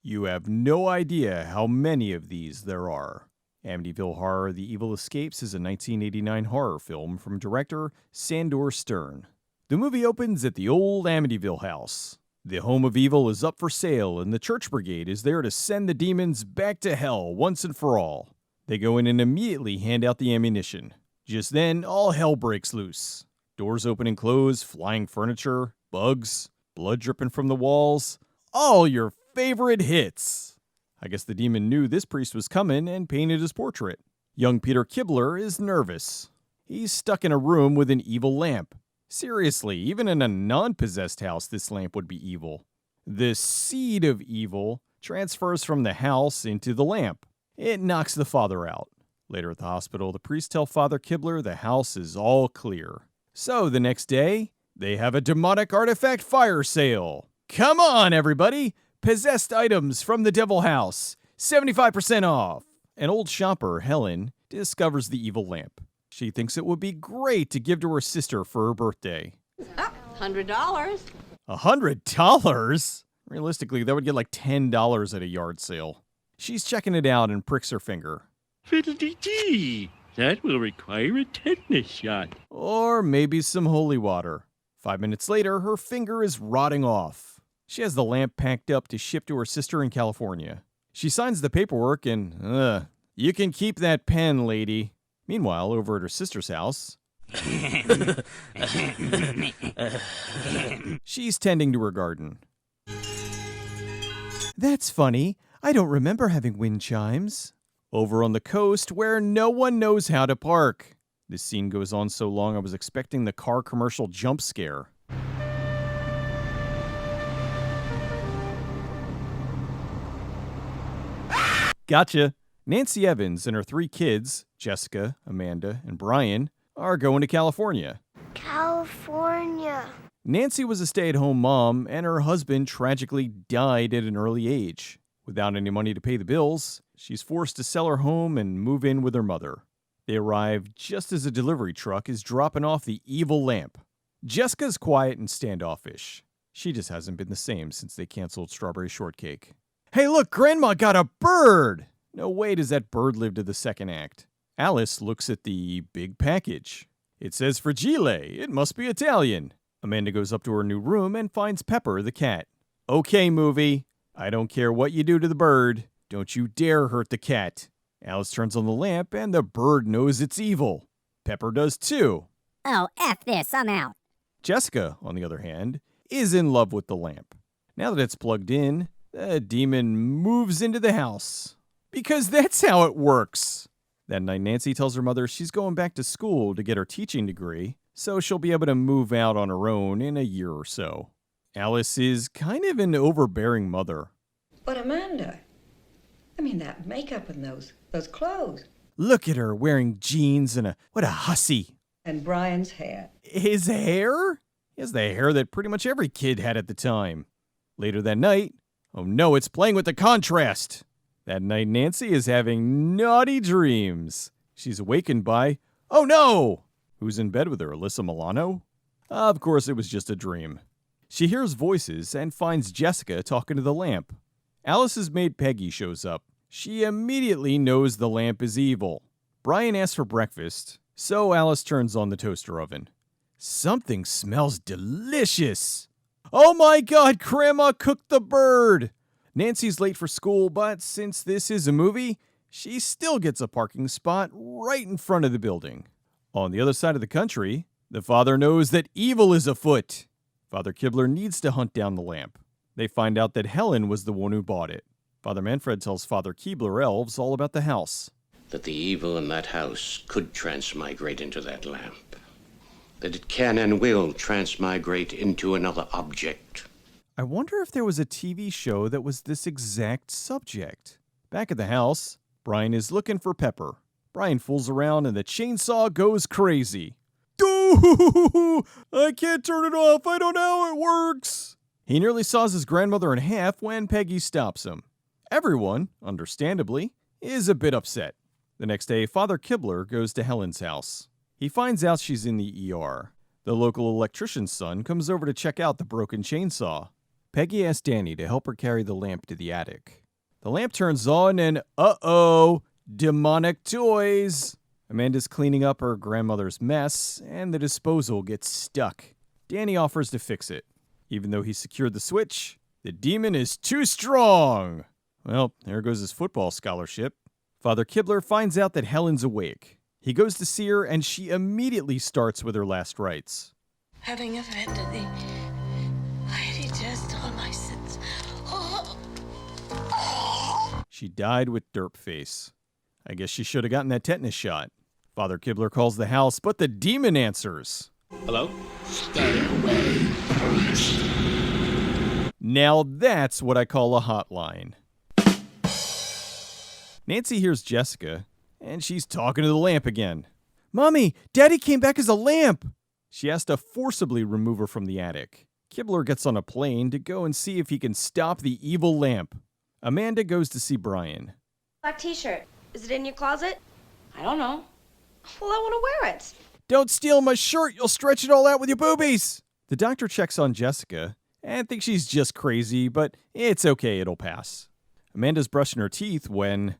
You have no idea how many of these there are. Amityville Horror: The Evil Escapes is a 1989 horror film from director Sandor Stern. The movie opens at the old Amityville house. The home of evil is up for sale, and the church brigade is there to send the demons back to hell once and for all. They go in and immediately hand out the ammunition. Just then, all hell breaks loose. Doors open and close, flying furniture, bugs, blood dripping from the walls. All your favorite hits. I guess the demon knew this priest was coming and painted his portrait. Young Peter Kibler is nervous. He's stuck in a room with an evil lamp. Seriously, even in a non-possessed house, this lamp would be evil. The seed of evil transfers from the house into the lamp. It knocks the father out. Later at the hospital, the priests tell Father Kibler the house is all clear. So the next day, they have a demonic artifact fire sale. Come on, everybody! Possessed items from the Devil House, 75% off. An old shopper, Helen, discovers the evil lamp. She thinks it would be great to give to her sister for her birthday. $100. $100? Realistically, that would get like $10 at a yard sale. She's checking it out and pricks her finger. Fiddle-dee-dee. That will require a tetanus shot. Or maybe some holy water. 5 minutes later, her finger is rotting off. She has the lamp packed up to ship to her sister in California. She signs the paperwork and, you can keep that pen, lady. Meanwhile, over at her sister's house, she's tending to her garden. That's funny. I don't remember having wind chimes. Over on the coast, where no one knows how to park. This scene goes on so long I was expecting the car commercial jump scare. Gotcha. Nancy Evans and her 3 kids, Jessica, Amanda, and Brian, are going to California. California. Nancy was a stay-at-home mom, and her husband tragically died at an early age. Without any money to pay the bills, she's forced to sell her home and move in with her mother. They arrive just as a delivery truck is dropping off the evil lamp. Jessica's quiet and standoffish. She just hasn't been the same since they canceled Strawberry Shortcake. Hey, look, Grandma got a bird! No way does that bird live to the second act. Alice looks at the big package. It says Fragile. It must be Italian. Amanda goes up to her new room and finds Pepper the cat. Okay, movie. I don't care what you do to the bird. Don't you dare hurt the cat. Alice turns on the lamp and the bird knows it's evil. Pepper does too. Oh, F this, I'm out. Jessica, on the other hand, is in love with the lamp. Now that it's plugged in, the demon moves into the house. Because that's how it works. That night, Nancy tells her mother she's going back to school to get her teaching degree, so she'll be able to move out on her own in a year or so. Alice is kind of an overbearing mother. But Amanda, I mean that makeup and those clothes. Look at her wearing jeans and what a hussy. And Brian's hair. His hair? He has the hair that pretty much every kid had at the time. Later that night, oh no, it's playing with the contrast. That night, Nancy is having naughty dreams. She's awakened by, oh no! Who's in bed with her, Alyssa Milano? Of course, it was just a dream. She hears voices and finds Jessica talking to the lamp. Alice's maid Peggy shows up. She immediately knows the lamp is evil. Brian asks for breakfast, so Alice turns on the toaster oven. Something smells delicious. Oh my God, Grandma cooked the bird! Nancy's late for school, but since this is a movie, she still gets a parking spot right in front of the building. On the other side of the country, the father knows that evil is afoot. Father Kibler needs to hunt down the lamp. They find out that Helen was the one who bought it. Father Manfred tells Father Kibler elves all about the house. That the evil in that house could transmigrate into that lamp. That it can and will transmigrate into another object. I wonder if there was a TV show that was this exact subject. Back at the house, Brian is looking for Pepper. Brian fools around and the chainsaw goes crazy. I can't turn it off. I don't know how it works. He nearly saws his grandmother in half when Peggy stops him. Everyone, understandably, is a bit upset. The next day, Father Kibler goes to Helen's house. He finds out she's in the ER. The local electrician's son comes over to check out the broken chainsaw. Peggy asks Danny to help her carry the lamp to the attic. The lamp turns on and, uh-oh, demonic toys! Amanda's cleaning up her grandmother's mess, and the disposal gets stuck. Danny offers to fix it. Even though he secured the switch, the demon is too strong! Well, there goes his football scholarship. Father Kibler finds out that Helen's awake. He goes to see her, and she immediately starts with her last rites. Having offended thee, I detest all my sins. She died with derp face. I guess she should have gotten that tetanus shot. Father Kibler calls the house, but the demon answers. Hello? Stay away, priest. Now that's what I call a hotline. Nancy hears Jessica, and she's talking to the lamp again. Mommy, Daddy came back as a lamp! She has to forcibly remove her from the attic. Kibler gets on a plane to go and see if he can stop the evil lamp. Amanda goes to see Brian. Black t-shirt. Is it in your closet? I don't know. Well, I want to wear it. Don't steal my shirt, you'll stretch it all out with your boobies! The doctor checks on Jessica and thinks she's just crazy, but it's okay, it'll pass. Amanda's brushing her teeth when...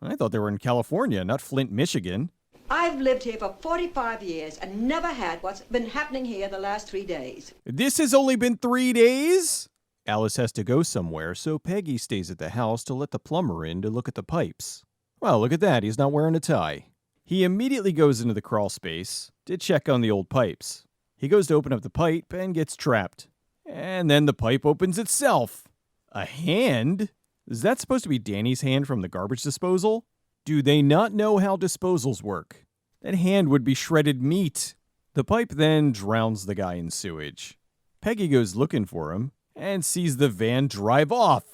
I thought they were in California, not Flint, Michigan. I've lived here for 45 years and never had what's been happening here the last 3 days. This has only been 3 days? Alice has to go somewhere, so Peggy stays at the house to let the plumber in to look at the pipes. Well, look at that, he's not wearing a tie. He immediately goes into the crawl space to check on the old pipes. He goes to open up the pipe and gets trapped. And then the pipe opens itself. A hand? Is that supposed to be Danny's hand from the garbage disposal? Do they not know how disposals work? That hand would be shredded meat. The pipe then drowns the guy in sewage. Peggy goes looking for him and sees the van drive off.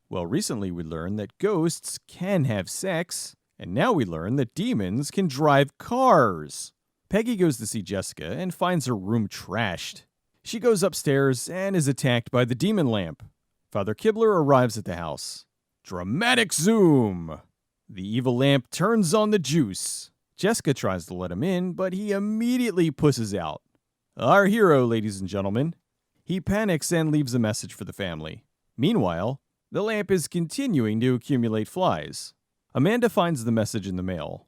Well, recently we learned that ghosts can have sex, and now we learn that demons can drive cars. Peggy goes to see Jessica and finds her room trashed. She goes upstairs and is attacked by the demon lamp. Father Kibler arrives at the house. Dramatic zoom! The evil lamp turns on the juice. Jessica tries to let him in, but he immediately pusses out. Our hero, ladies and gentlemen. He panics and leaves a message for the family. Meanwhile, the lamp is continuing to accumulate flies. Amanda finds the message in the mail.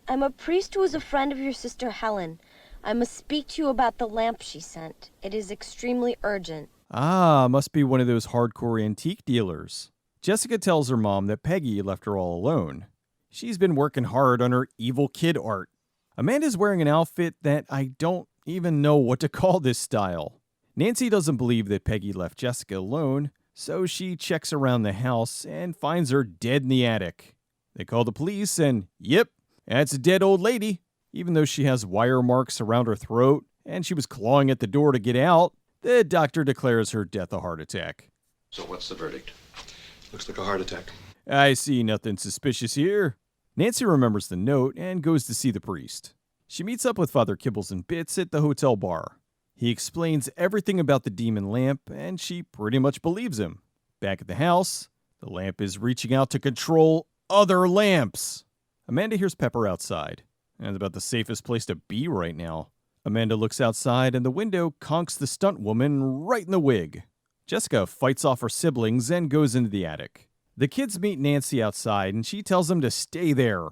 I'm a priest who is a friend of your sister Helen. I must speak to you about the lamp she sent. It is extremely urgent. Ah, must be one of those hardcore antique dealers. Jessica tells her mom that Peggy left her all alone. She's been working hard on her evil kid art. Amanda's wearing an outfit that I don't even know what to call this style. Nancy doesn't believe that Peggy left Jessica alone, so she checks around the house and finds her dead in the attic. They call the police and, yep, that's a dead old lady. Even though she has wire marks around her throat and she was clawing at the door to get out, the doctor declares her death a heart attack. So what's the verdict? Looks like a heart attack. I see nothing suspicious here. Nancy remembers the note and goes to see the priest. She meets up with Father Kibbles and Bits at the hotel bar. He explains everything about the demon lamp, and she pretty much believes him. Back at the house, the lamp is reaching out to control other lamps. Amanda hears Pepper outside. That's about the safest place to be right now. Amanda looks outside, and the window conks the stunt woman right in the wig. Jessica fights off her siblings and goes into the attic. The kids meet Nancy outside, and she tells them to stay there.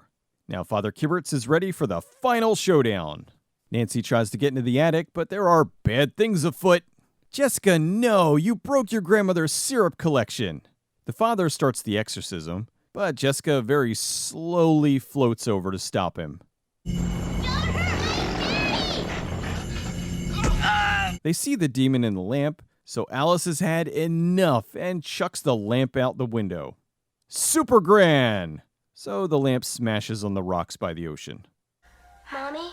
Now Father Kibberts is ready for the final showdown. Nancy tries to get into the attic, but there are bad things afoot. Jessica, no, you broke your grandmother's syrup collection. The father starts the exorcism, but Jessica very slowly floats over to stop him. They see the demon in the lamp, so Alice has had enough and chucks the lamp out the window. Super grand! So the lamp smashes on the rocks by the ocean. Mommy?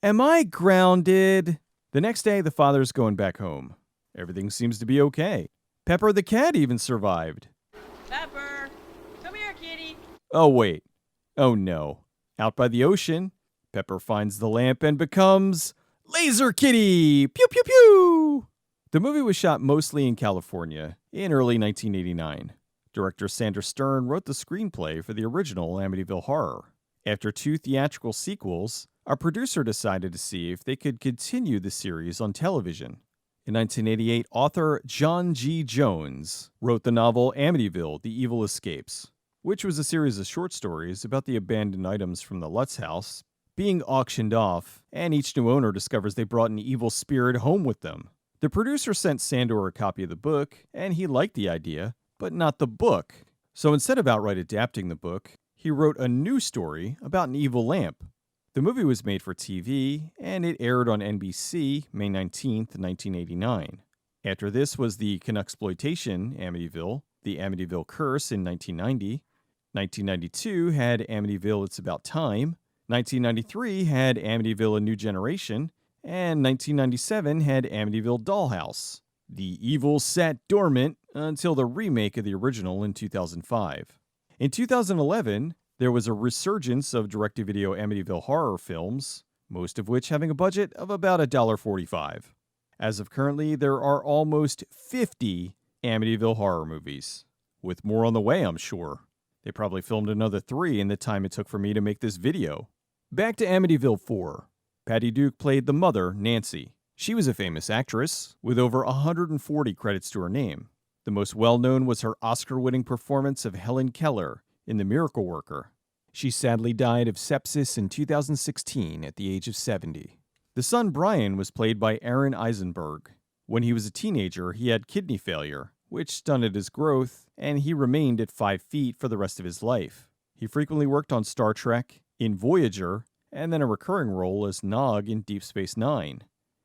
Am I grounded? The next day, the father's going back home. Everything seems to be okay. Pepper the cat even survived. Pepper, come here, kitty. Oh, wait. Oh, no. Out by the ocean, Pepper finds the lamp and becomes Laser Kitty! Pew, pew, pew! The movie was shot mostly in California in early 1989. Director Sandra Stern wrote the screenplay for the original Amityville Horror. After 2 theatrical sequels, our producer decided to see if they could continue the series on television. In 1988, author John G. Jones wrote the novel Amityville, The Evil Escapes, which was a series of short stories about the abandoned items from the Lutz house being auctioned off, and each new owner discovers they brought an evil spirit home with them. The producer sent Sandor a copy of the book, and he liked the idea, but not the book. So instead of outright adapting the book, he wrote a new story about an evil lamp. The movie was made for TV, and it aired on NBC May 19, 1989. After this was the Canucksploitation Amityville, The Amityville Curse in 1990. 1992 had Amityville It's About Time. 1993 had Amityville A New Generation. And 1997 had Amityville Dollhouse. The evil sat dormant until the remake of the original in 2005. In 2011, there was a resurgence of direct-to-video Amityville horror films, most of which having a budget of about $1.45. As of currently, there are almost 50 Amityville horror movies, with more on the way, I'm sure. They probably filmed another 3 in the time it took for me to make this video. Back to Amityville 4. Patty Duke played the mother, Nancy. She was a famous actress, with over 140 credits to her name. The most well-known was her Oscar-winning performance of Helen Keller in The Miracle Worker. She sadly died of sepsis in 2016 at the age of 70. The son Brian was played by Aaron Eisenberg. When he was a teenager, he had kidney failure, which stunted his growth, and he remained at 5 feet for the rest of his life. He frequently worked on Star Trek, in Voyager, and then a recurring role as Nog in Deep Space Nine.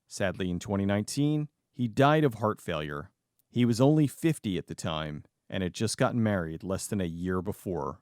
Sadly, in 2019, he died of heart failure. He was only 50 at the time, and had just gotten married less than a year before.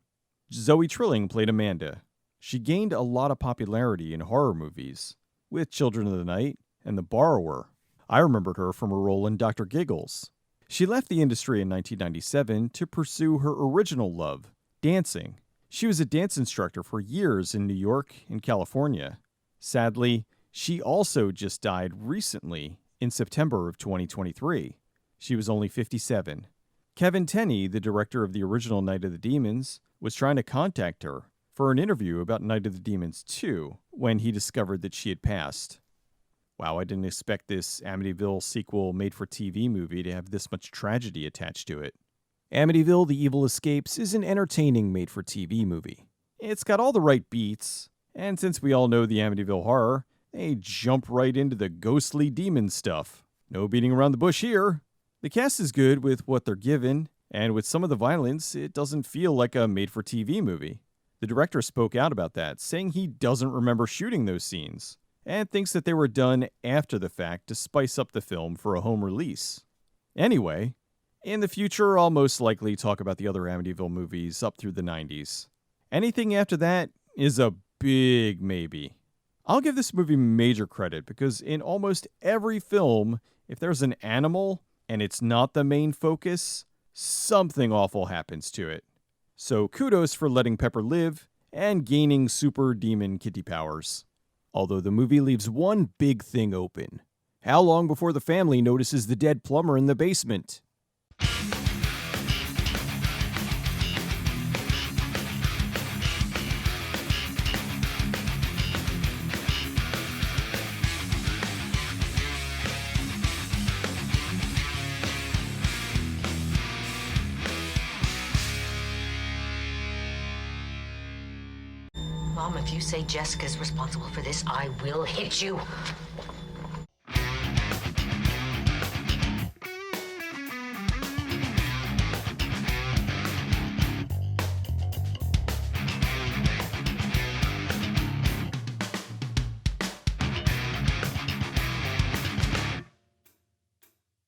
Zoe Trilling played Amanda. She gained a lot of popularity in horror movies, with Children of the Night and The Borrower. I remembered her from her role in Dr. Giggles. She left the industry in 1997 to pursue her original love, dancing. She was a dance instructor for years in New York and California. Sadly, she also just died recently in September of 2023. She was only 57. Kevin Tenney, the director of the original Night of the Demons, was trying to contact her for an interview about Night of the Demons 2 when he discovered that she had passed. Wow, I didn't expect this Amityville sequel made-for-TV movie to have this much tragedy attached to it. Amityville The Evil Escapes is an entertaining made-for-TV movie. It's got all the right beats, and since we all know the Amityville Horror, they jump right into the ghostly demon stuff. No beating around the bush here. The cast is good with what they're given, and with some of the violence, it doesn't feel like a made-for-TV movie. The director spoke out about that, saying he doesn't remember shooting those scenes, and thinks that they were done after the fact to spice up the film for a home release. Anyway, in the future, I'll most likely talk about the other Amityville movies up through the 90s. Anything after that is a big maybe. I'll give this movie major credit because in almost every film, if there's an animal and it's not the main focus, something awful happens to it. So kudos for letting Pepper live and gaining super demon kitty powers. Although the movie leaves one big thing open. How long before the family notices the dead plumber in the basement? Mom, if you say Jessica's responsible for this, I will hit you.